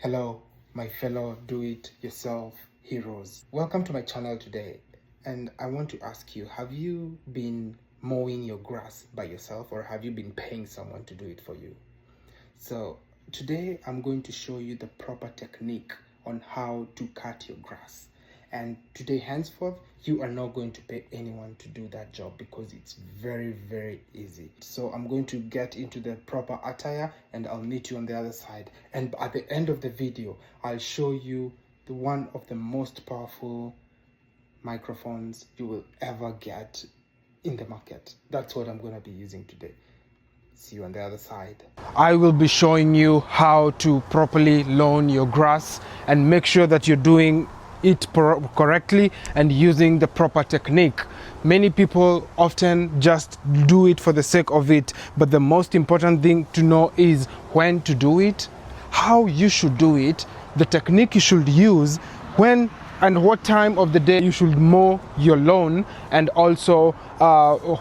Hello, my fellow do-it-yourself heroes. Welcome to my channel today. And I want to ask you, have you been mowing your grass by yourself, or have you been paying someone to do it for you? So today I'm going to show you the proper technique on how to cut your grass. And today henceforth, you are not going to pay anyone to do that job because it's very easy. So I'm going to get into the proper attire and I'll meet you on the other side. And at the end of the video, I'll show you one of the most powerful microphones you will ever get in the market. That's what I'm going to be using today. See you on the other side. I will be showing you how to properly lawn your grass and make sure that you're doing it correctly and using the proper technique. Many people often just do it for the sake of it, but the most important thing to know is when to do it, how you should do it, the technique you should use, when and what time of the day you should mow your lawn, and also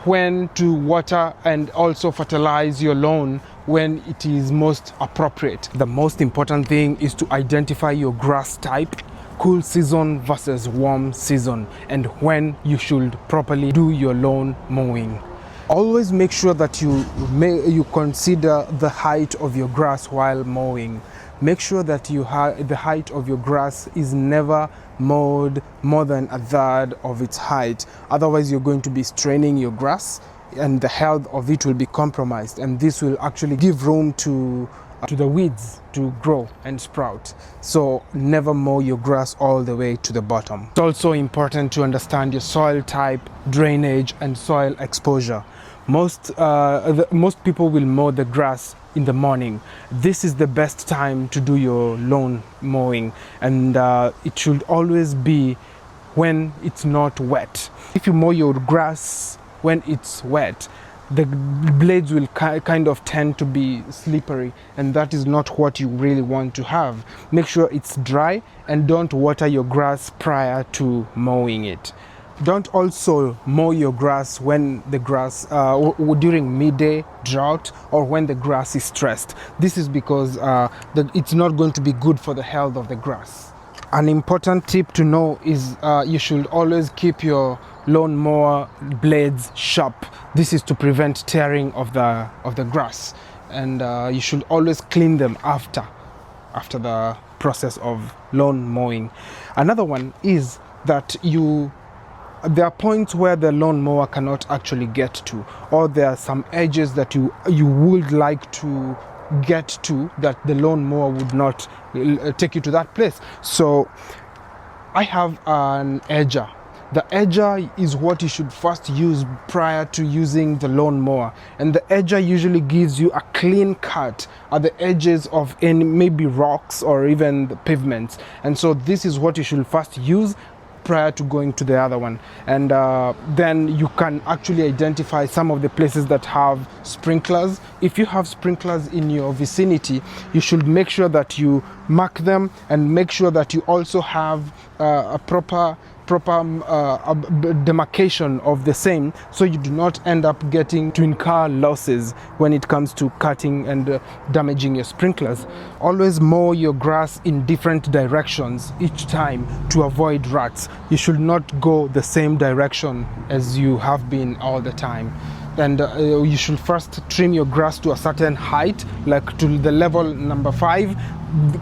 when to water and also fertilize your lawn when it is most appropriate. The most important thing is to identify your grass type, cool season versus warm season, and when you should properly do your lawn mowing. Always make sure that you consider the height of your grass while mowing. Make sure that the height of your grass is never mowed more than a third of its height. Otherwise, you're going to be straining your grass and the health of it will be compromised, and this will actually give room to the weeds to grow and sprout. So never mow your grass all the way to the bottom. It's also important to understand your soil type, drainage, and soil exposure. Most people will mow the grass in the morning. This is the best time to do your lawn mowing, and it should always be when it's not wet. If you mow your grass when it's wet, the blades will kind of tend to be slippery, and that is not what you really want to have. Make sure it's dry and don't water your grass prior to mowing it. Don't also mow your grass when the grass during midday drought or when the grass is stressed. This is because it's not going to be good for the health of the grass. An important tip to know is you should always keep your lawnmower blades sharp. This is to prevent tearing of the grass, and you should always clean them after the process of lawn mowing. Another one is that there are points where the lawnmower cannot actually get to, or there are some edges that you would like to get to that the lawnmower would not take you to that place. So I have an edger. The edger is what you should first use prior to using the lawnmower, and the edger usually gives you a clean cut at the edges of any maybe rocks or even the pavements, and so this is what you should first use prior to going to the other one. And then you can actually identify some of the places that have sprinklers. If you have sprinklers in your vicinity, you should make sure that you mark them and make sure that you also have a proper demarcation of the same, so you do not end up getting to incur losses when it comes to cutting and damaging your sprinklers. Always mow your grass in different directions each time to avoid rats. You should not go the same direction as you have been all the time. And you should first trim your grass to a certain height, like to the level number 5,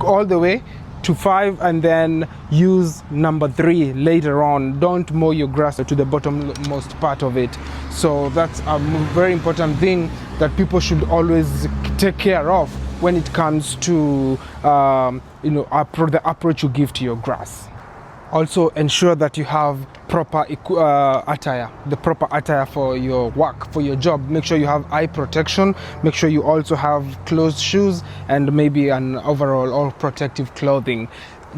all the way to 5, and then use number 3 later on. Don't mow your grass to the bottommost part of it. So that's a very important thing that people should always take care of when it comes to the approach you give to your grass. Also ensure that you have proper attire, the proper attire for your work, for your job. Make sure you have eye protection. Make sure you also have closed shoes and maybe an overall or protective clothing.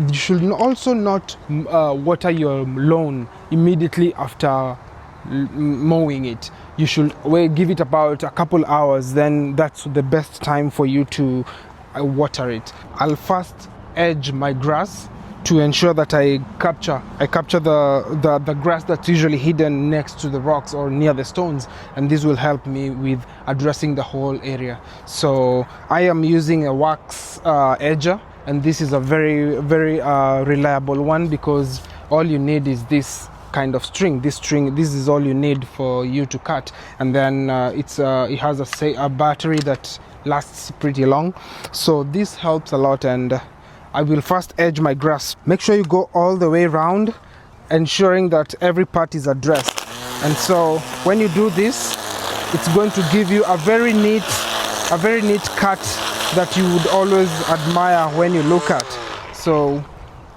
You should also not water your lawn immediately after mowing it. You should give it about a couple hours, then that's the best time for you to water it. I'll first edge my grass to ensure that I capture the grass that's usually hidden next to the rocks or near the stones, and this will help me with addressing the whole area. So I am using a wax edger, and this is a very reliable one, because all you need is this kind of string. This is all you need for you to cut, and then it has a battery that lasts pretty long, so this helps a lot. And I will first edge my grass. Make sure you go all the way around, ensuring that every part is addressed. And so when you do this, it's going to give you a very neat cut that you would always admire when you look at. So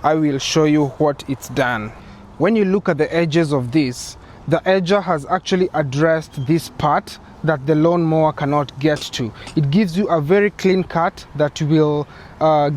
I will show you what it's done. When you look at the edges of this, the edger has actually addressed this part that the lawnmower cannot get to. It gives you a very clean cut that will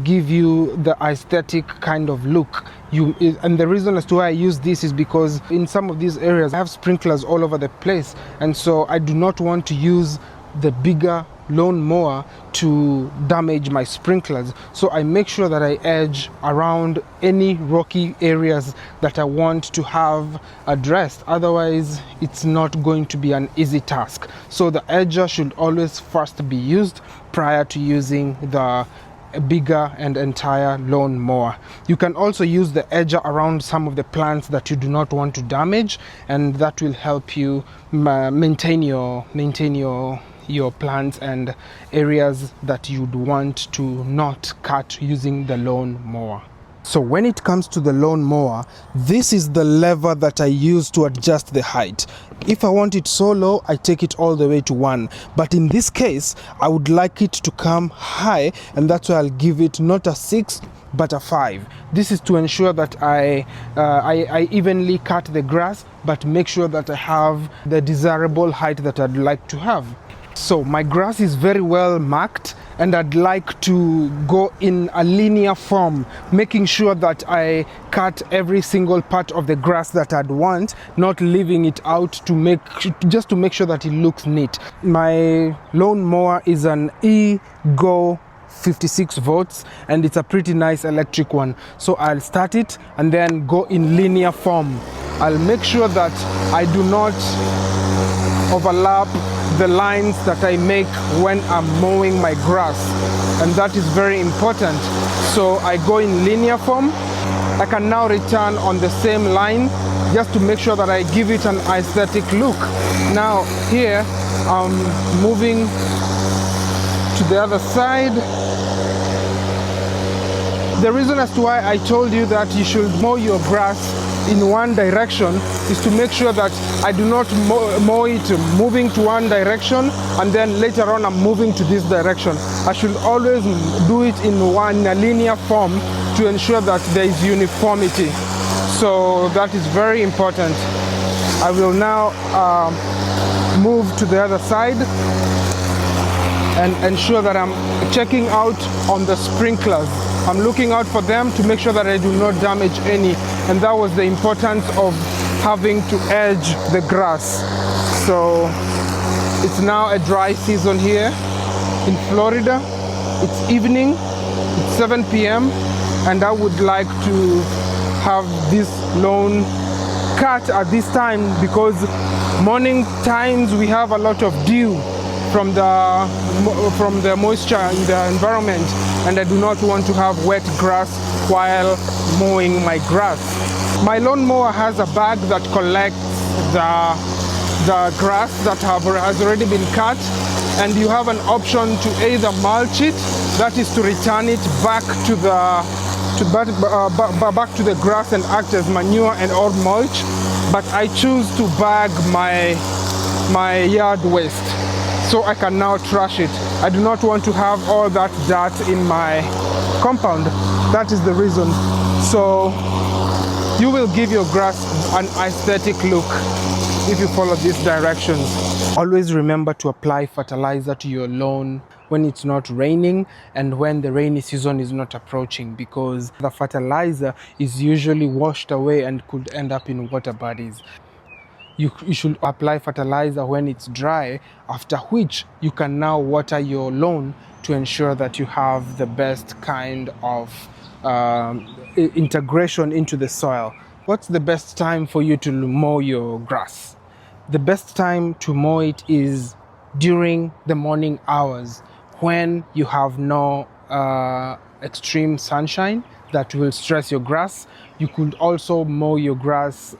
give you the aesthetic kind of look. And the reason as to why I use this is because in some of these areas I have sprinklers all over the place, and so I do not want to use the bigger lawnmower to damage my sprinklers. So I make sure that I edge around any rocky areas that I want to have addressed. Otherwise, it's not going to be an easy task. So the edger should always first be used prior to using the bigger and entire lawnmower. You can also use the edger around some of the plants that you do not want to damage, and that will help you maintain your plants and areas that you'd want to not cut using the lawn mower. So when it comes to the lawn mower, this is the lever that I use to adjust the height. If I want it so low, I take it all the way to 1. But in this case, I would like it to come high, and that's why I'll give it not a 6 but a 5. This is to ensure that I evenly cut the grass, but make sure that I have the desirable height that I'd like to have. So my grass is very well marked, and I'd like to go in a linear form, making sure that I cut every single part of the grass that I'd want, not leaving it out just to make sure that it looks neat. My lawn mower is an E-Go 56 volts, and it's a pretty nice electric one. So I'll start it and then go in linear form. I'll make sure that I do not overlap the lines that I make when I'm mowing my grass, and that is very important. So I go in linear form. I can now return on the same line just to make sure that I give it an aesthetic look. Now here I'm moving to the other side. The reason as to why I told you that you should mow your grass in one direction is to make sure that I do not mow it moving to one direction and then later on I'm moving to this direction. I should always do it in a linear form to ensure that there is uniformity. So that is very important. I will now move to the other side and ensure that I'm checking out on the sprinklers. I'm looking out for them to make sure that I do not damage any, and that was the importance of having to edge the grass. So it's now a dry season here in Florida. It's evening, it's 7 p.m. and I would like to have this lawn cut at this time because morning times we have a lot of dew from the moisture in the environment, and I do not want to have wet grass while mowing my grass. My lawnmower has a bag that collects the grass that has already been cut, and you have an option to either mulch it, that is to return it back to the grass and act as manure and or mulch, but I choose to bag my yard waste, so I can now trash it. I do not want to have all that dirt in my compound. That is the reason. So you will give your grass an aesthetic look if you follow these directions. Always remember to apply fertilizer to your lawn when it's not raining and when the rainy season is not approaching, because the fertilizer is usually washed away and could end up in water bodies. You should apply fertilizer when it's dry, after which you can now water your lawn to ensure that you have the best kind of integration into the soil. What's the best time for you to mow your grass? The best time to mow it is during the morning hours when you have no extreme sunshine that will stress your grass. You could also mow your grass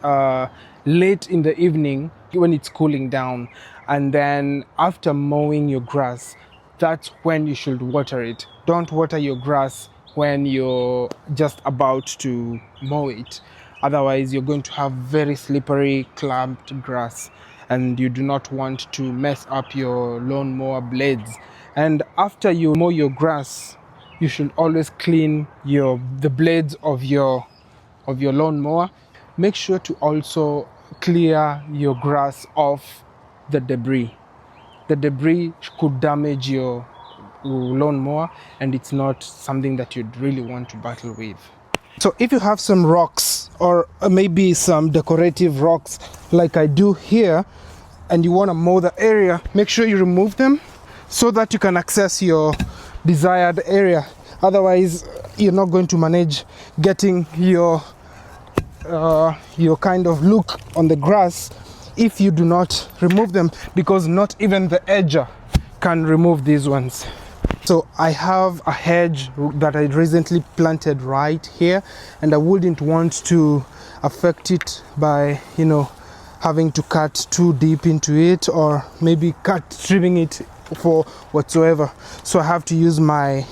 late in the evening when it's cooling down, and then after mowing your grass, that's when you should water it. Don't water your grass when you're just about to mow it. Otherwise, you're going to have very slippery, clamped grass, and you do not want to mess up your lawnmower blades. And after you mow your grass, you should always clean the blades of your lawnmower. Make sure to also clear your grass off the debris. The debris could damage your lawnmower, and it's not something that you'd really want to battle with. So if you have some rocks, or maybe some decorative rocks like I do here, and you want to mow the area, make sure you remove them so that you can access your desired area. Otherwise, you're not going to manage getting your kind of look on the grass if you do not remove them, because not even the edger can remove these ones. So I have a hedge that I recently planted right here, and I wouldn't want to affect it by, having to cut too deep into it, or maybe trimming it for whatsoever. So I have to use my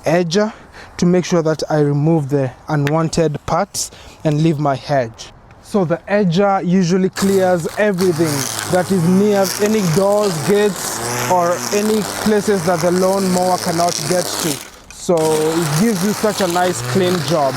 edger to make sure that I remove the unwanted parts and leave my hedge. So the edger usually clears everything that is near any doors, gates, or any places that the lawnmower cannot get to. So it gives you such a nice clean job.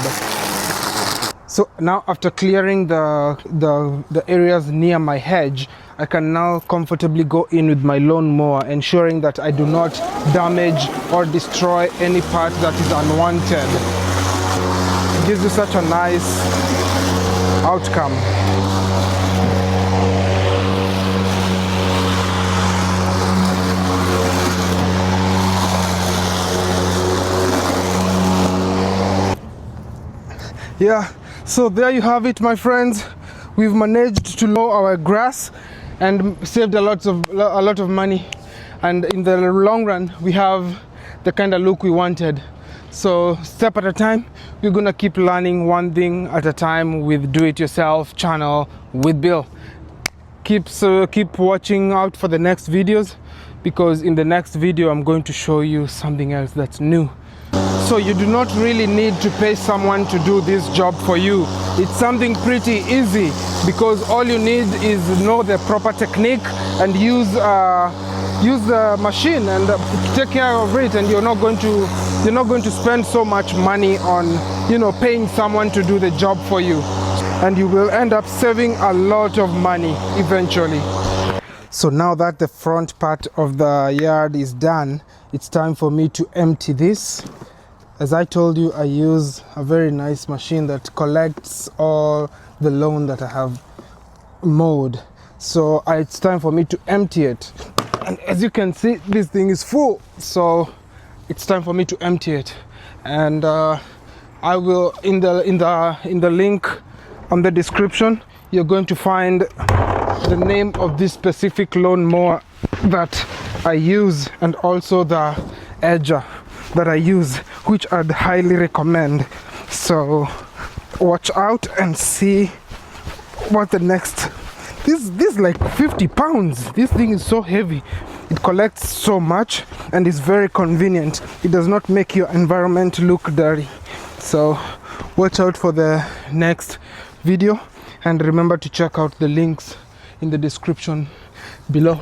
So now, after clearing the areas near my hedge, I can now comfortably go in with my lawnmower, ensuring that I do not damage or destroy any part that is unwanted. It gives you such a nice outcome. Yeah, so there you have it, my friends. We've managed to mow our grass and saved a lot of money, and in the long run we have the kind of look we wanted. So step at a time, we're gonna keep learning one thing at a time with do-it-yourself channel with Bill. Keep watching out for the next videos, because in the next video I'm going to show you something else that's new. So you do not really need to pay someone to do this job for you. It's something pretty easy, because all you need is know the proper technique and use the machine and take care of it, and you're not going to spend so much money on paying someone to do the job for you, and you will end up saving a lot of money eventually. So now that the front part of the yard is done, it's time for me to empty this. As I told you, I use a very nice machine that collects all the lawn that I have mowed. So it's time for me to empty it. And as you can see, this thing is full. So it's time for me to empty it. And I will, in the link on the description, you're going to find the name of this specific lawnmower that I use, and also the edger that I use, which I'd highly recommend. So watch out and see what the next. This like 50 pounds. This thing is so heavy. It collects so much and is very convenient. It does not make your environment look dirty. So watch out for the next video, and remember to check out the links in the description below.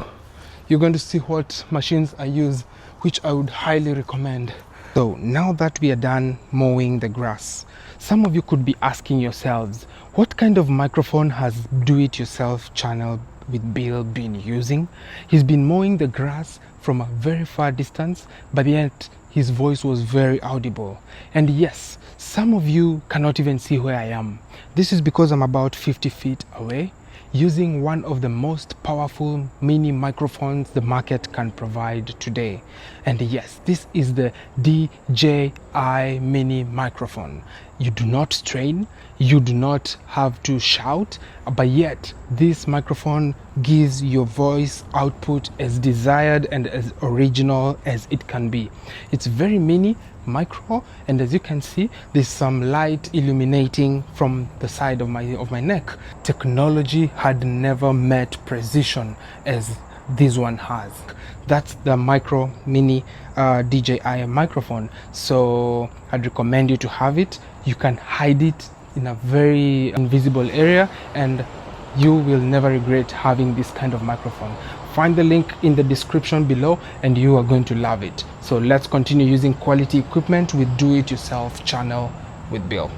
You're going to see what machines I use, which I would highly recommend. So now that we are done mowing the grass, some of you could be asking yourselves, what kind of microphone has Do-It-Yourself channel with Bill been using? He's been mowing the grass from a very far distance, but yet his voice was very audible. And yes, some of you cannot even see where I am. This is because I'm about 50 feet away, using one of the most powerful mini microphones the market can provide today. And yes, this is the DJI mini microphone. You do not strain, you do not have to shout, but yet this microphone gives your voice output as desired and as original as it can be. It's very mini, micro, and as you can see, there's some light illuminating from the side of my neck. Technology had never met precision as this one has. That's the micro mini DJI microphone, so I'd recommend you to have it. You can hide it in a very invisible area and you will never regret having this kind of microphone. Find the link in the description below and you are going to love it. So let's continue using quality equipment with do-it-yourself channel with Bill.